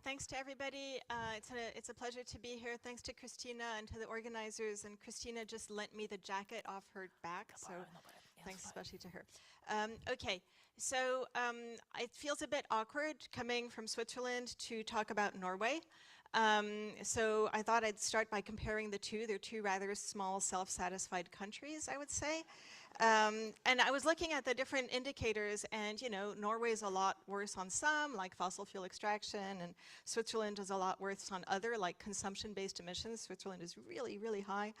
Thanks to everybody. It's a pleasure to be here. Thanks to Christina and to the organizers. And Christina just lent me the jacket off her back, so thanks especially to her. Okay, so it feels a bit awkward coming from Switzerland to talk about Norway. So I thought I'd start by comparing the two. They're two rather small, self-satisfied countries, I would say. And I was looking at the different indicators, and Norway's a lot worse on some, like fossil fuel extraction, and Switzerland is a lot worse on other, like consumption-based emissions. Switzerland is really, really high.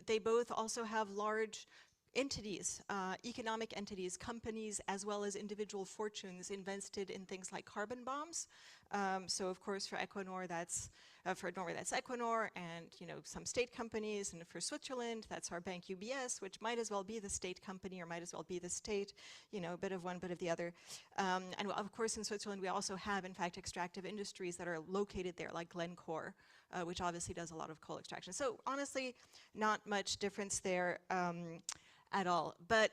They both also have large entities, economic entities, companies, as well as individual fortunes invested in things like carbon bombs. So of course for Equinor, for Norway that's Equinor, and some state companies, and for Switzerland that's our bank UBS, which might as well be the state company or might as well be the state, a bit of one, bit of the other. And of course in Switzerland we also have in fact extractive industries that are located there, like Glencore, which obviously does a lot of coal extraction. So honestly, not much difference there at all. But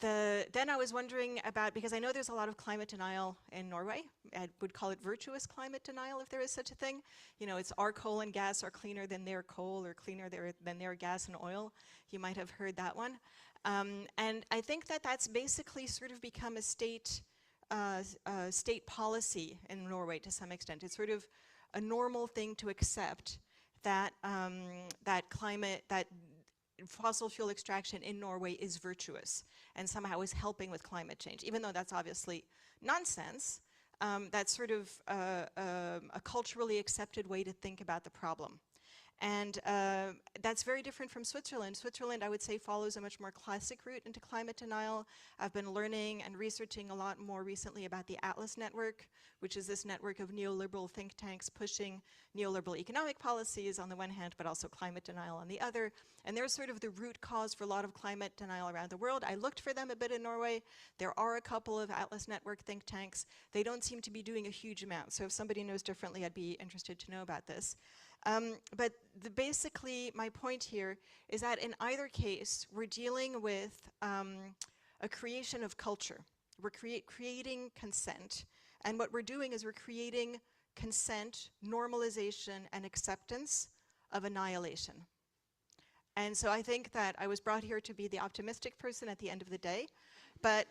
then I was wondering about, because I know there's a lot of climate denial in Norway. I would call it virtuous climate denial, if there is such a thing. It's our coal and gas are cleaner than their coal, or cleaner than their gas and oil. You might have heard that one. And I think that that's basically sort of become a state policy in Norway to some extent. It's sort of a normal thing to accept that that fossil fuel extraction in Norway is virtuous and somehow is helping with climate change, even though that's obviously nonsense. That's sort of a culturally accepted way to think about the problem. And that's very different from Switzerland. Switzerland, I would say, follows a much more classic route into climate denial. I've been learning and researching a lot more recently about the Atlas Network, which is this network of neoliberal think tanks pushing neoliberal economic policies on the one hand, but also climate denial on the other. And they're sort of the root cause for a lot of climate denial around the world. I looked for them a bit in Norway. There are a couple of Atlas Network think tanks. They don't seem to be doing a huge amount. So if somebody knows differently, I'd be interested to know about this. But basically, my point here is that in either case, we're dealing with a creation of culture. We're creating consent. And what we're doing is we're creating consent, normalization, and acceptance of annihilation. And so I think that I was brought here to be the optimistic person at the end of the day. But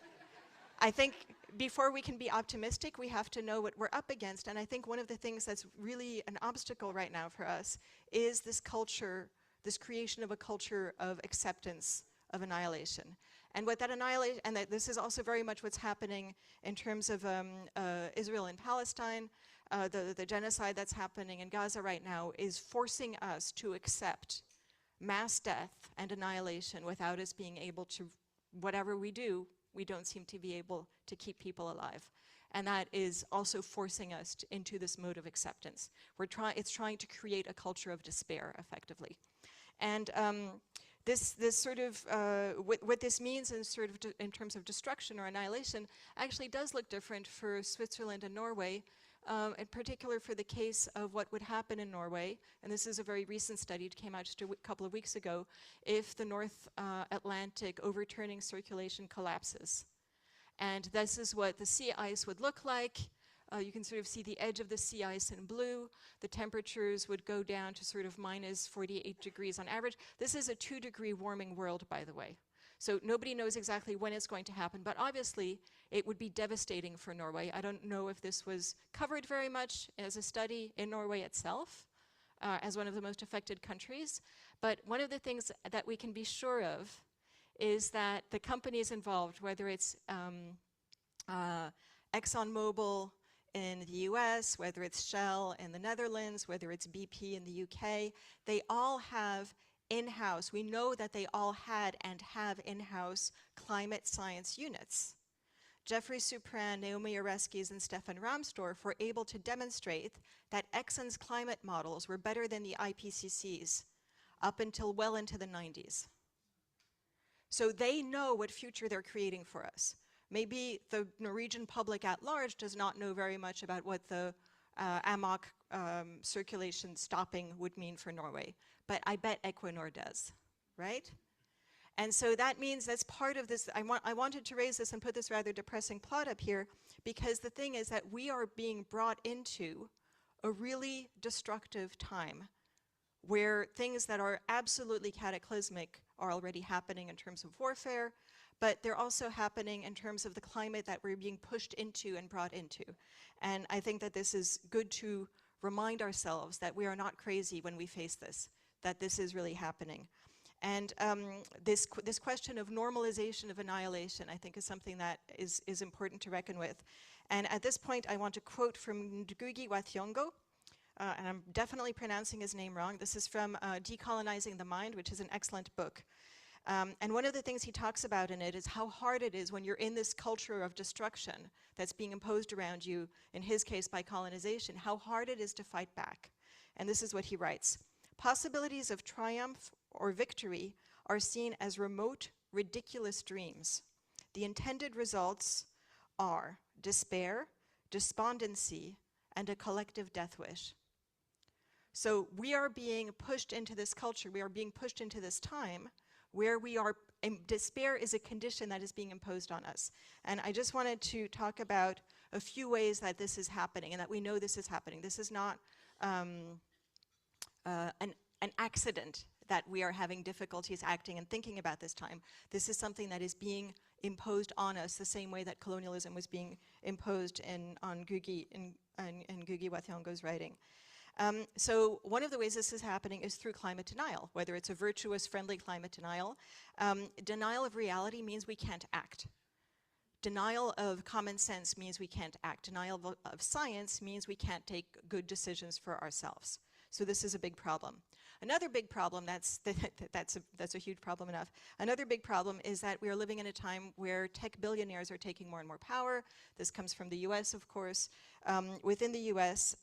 I think before we can be optimistic, we have to know what we're up against. And I think one of the things that's really an obstacle right now for us is this culture, this creation of a culture of acceptance of annihilation. And what that annihilation, and that this is also very much what's happening in terms of Israel and Palestine, the genocide that's happening in Gaza right now is forcing us to accept mass death and annihilation without us being able to, whatever we do, we don't seem to be able to keep people alive. And that is also forcing us into this mode of acceptance. It's trying to create a culture of despair, effectively. And this sort of, what this means in terms of destruction or annihilation actually does look different for Switzerland and Norway, in particular for the case of what would happen in Norway, and this is a very recent study, it came out just a couple of weeks ago, if the North Atlantic overturning circulation collapses. And this is what the sea ice would look like. You can sort of see the edge of the sea ice in blue. The temperatures would go down to sort of minus 48 degrees on average. This is a 2-degree warming world, by the way. So nobody knows exactly when it's going to happen, but obviously it would be devastating for Norway. I don't know if this was covered very much as a study in Norway itself, as one of the most affected countries. But one of the things that we can be sure of is that the companies involved, whether it's ExxonMobil in the US, whether it's Shell in the Netherlands, whether it's BP in the UK, they all have in-house, we know that they all had and have in-house climate science units. Jeffrey Supran, Naomi Oreskes, and Stefan Ramsdorf were able to demonstrate that Exxon's climate models were better than the IPCC's up until well into the 90s. So they know what future they're creating for us. Maybe the Norwegian public at large does not know very much about what the AMOC circulation stopping would mean for Norway, but I bet Equinor does, right? And so that means that's part of this. I wanted to raise this and put this rather depressing plot up here, because the thing is that we are being brought into a really destructive time where things that are absolutely cataclysmic are already happening in terms of warfare, but they're also happening in terms of the climate that we're being pushed into and brought into. And I think that this is good to remind ourselves that we are not crazy when we face this, that this is really happening. And this question of normalization of annihilation, I think, is something that is important to reckon with. And at this point, I want to quote from Ngugi wa Thiong'o, and I'm definitely pronouncing his name wrong. This is from Decolonizing the Mind, which is an excellent book. And one of the things he talks about in it is how hard it is when you're in this culture of destruction that's being imposed around you, in his case by colonization, how hard it is to fight back. And this is what he writes. Possibilities of triumph or victory are seen as remote, ridiculous dreams. The intended results are despair, despondency, and a collective death wish. So we are being pushed into this culture, we are being pushed into this time where we are, despair is a condition that is being imposed on us. And I just wanted to talk about a few ways that this is happening and that we know this is happening. This is not an accident that we are having difficulties acting and thinking about this time. This is something that is being imposed on us the same way that colonialism was being imposed on Ngugi in Ngugi wa Thiong'o's writing. So one of the ways this is happening is through climate denial, whether it's a virtuous, friendly climate denial. Denial of reality means we can't act. Denial of common sense means we can't act. Denial of science means we can't take good decisions for ourselves. So this is a big problem. Another big problem, that's a huge problem enough. Another big problem is that we are living in a time where tech billionaires are taking more and more power. This comes from the US, of course. Within the US,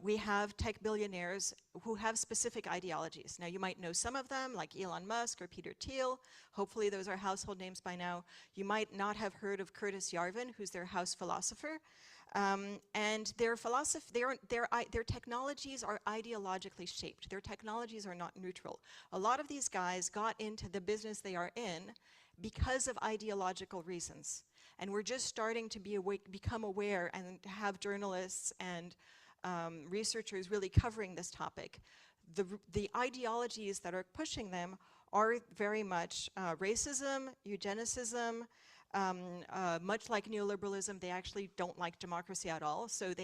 we have tech billionaires who have specific ideologies. Now, you might know some of them, like Elon Musk or Peter Thiel. Hopefully, those are household names by now. You might not have heard of Curtis Yarvin, who's their house philosopher. And their technologies are ideologically shaped. Their technologies are not neutral. A lot of these guys got into the business they are in because of ideological reasons. And we're just starting to become aware and have journalists and researchers really covering this topic. The ideologies that are pushing them are very much racism, eugenicism, much like neoliberalism. They actually don't like democracy at all. So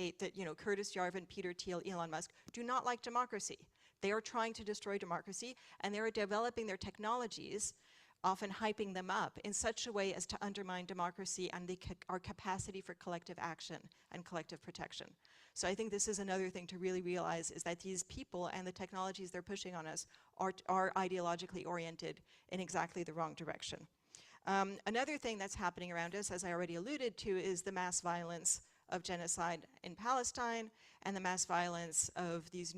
Curtis Yarvin, Peter Thiel, Elon Musk do not like democracy. They are trying to destroy democracy, and they are developing their technologies, often hyping them up in such a way as to undermine democracy and our capacity for collective action and collective protection. So I think this is another thing to really realize, is that these people and the technologies they're pushing on us are ideologically oriented in exactly the wrong direction. Another thing that's happening around us, as I already alluded to, is the mass violence of genocide in Palestine and the mass violence of these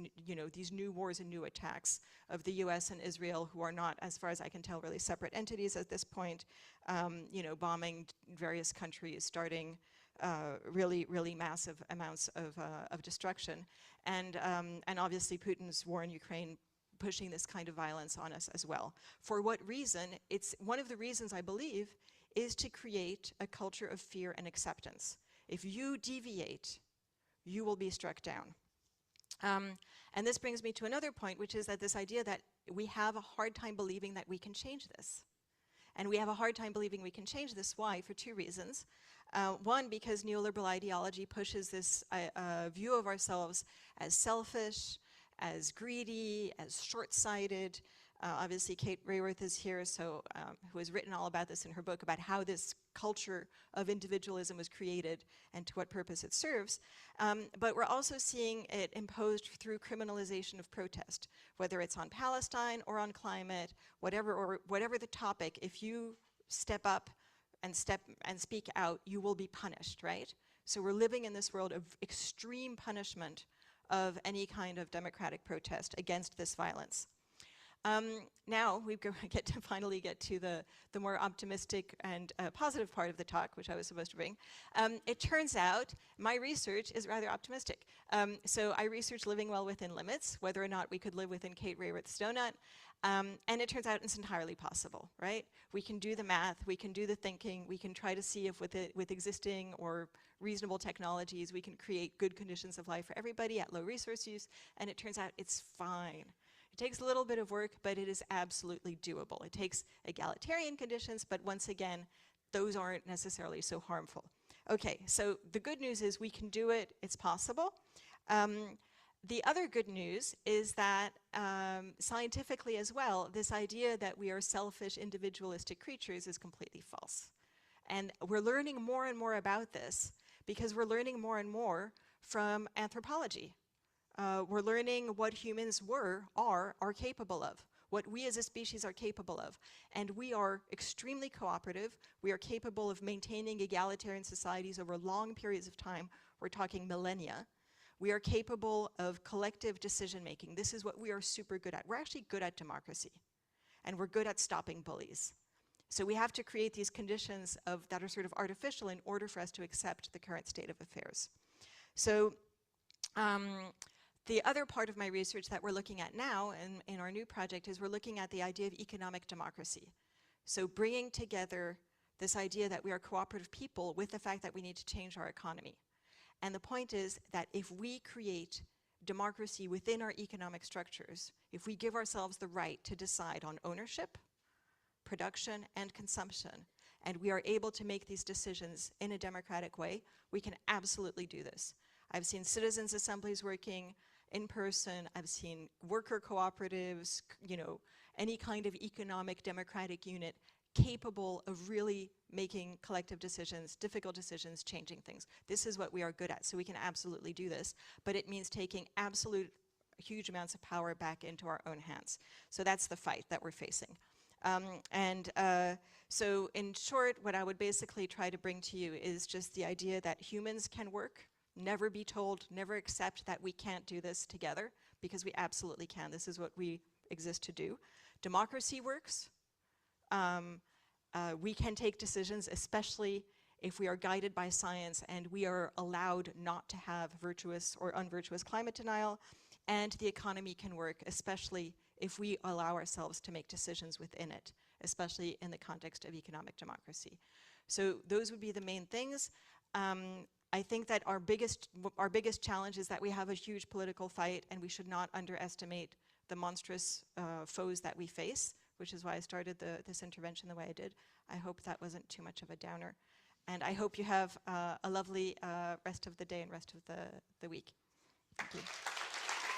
new wars and new attacks of the US and Israel, who are not, as far as I can tell, really separate entities at this point, bombing various countries, starting really massive amounts of destruction. And obviously Putin's war in Ukraine pushing this kind of violence on us as well. For what reason? It's one of the reasons, I believe, is to create a culture of fear and acceptance. If you deviate, you will be struck down. And this brings me to another point, which is that this idea that we have a hard time believing that we can change this. And we have a hard time believing we can change this. Why? For two reasons. One, because neoliberal ideology pushes this view of ourselves as selfish, as greedy, as short-sighted. Obviously, Kate Raworth is here, who has written all about this in her book, about how this culture of individualism was created and to what purpose it serves. But we're also seeing it imposed through criminalization of protest, whether it's on Palestine or on climate, whatever the topic. If you step up and speak out, you will be punished, right? So we're living in this world of extreme punishment of any kind of democratic protest against this violence. Now we finally get to the more optimistic and positive part of the talk, which I was supposed to bring. It turns out my research is rather optimistic. So I researched living well within limits, whether or not we could live within Kate Raworth's donut. And it turns out it's entirely possible, right? We can do the math, we can do the thinking, we can try to see if with existing or reasonable technologies we can create good conditions of life for everybody at low resource use, and it turns out it's fine. It takes a little bit of work, but it is absolutely doable. It takes egalitarian conditions, but once again, those aren't necessarily so harmful. Okay, so the good news is we can do it, it's possible. The other good news is that scientifically as well, this idea that we are selfish, individualistic creatures is completely false. And we're learning more and more about this because we're learning more and more from anthropology. We're learning what humans are capable of, what we as a species are capable of. And we are extremely cooperative. We are capable of maintaining egalitarian societies over long periods of time. We're talking millennia. We are capable of collective decision-making. This is what we are super good at. We're actually good at democracy, and we're good at stopping bullies. So we have to create these conditions that are sort of artificial in order for us to accept the current state of affairs. So the other part of my research that we're looking at now in our new project is we're looking at the idea of economic democracy. So bringing together this idea that we are cooperative people with the fact that we need to change our economy. And the point is that if we create democracy within our economic structures, if we give ourselves the right to decide on ownership, production, and consumption, and we are able to make these decisions in a democratic way, we can absolutely do this. I've seen citizens' assemblies working in person. I've seen worker cooperatives, any kind of economic democratic unit capable of really making collective decisions, difficult decisions, changing things. This is what we are good at, so we can absolutely do this, but it means taking absolute huge amounts of power back into our own hands. So that's the fight that we're facing. So in short, what I would basically try to bring to you is just the idea that humans can work, never be told, never accept that we can't do this together, because we absolutely can. This is what we exist to do. Democracy works. We can take decisions, especially if we are guided by science and we are allowed not to have virtuous or unvirtuous climate denial. And the economy can work, especially if we allow ourselves to make decisions within it, especially in the context of economic democracy. So those would be the main things. I think that our biggest challenge is that we have a huge political fight, and we should not underestimate the monstrous foes that we face, which is why I started this intervention the way I did. I hope that wasn't too much of a downer. And I hope you have a lovely rest of the day and rest of the week. Thank you.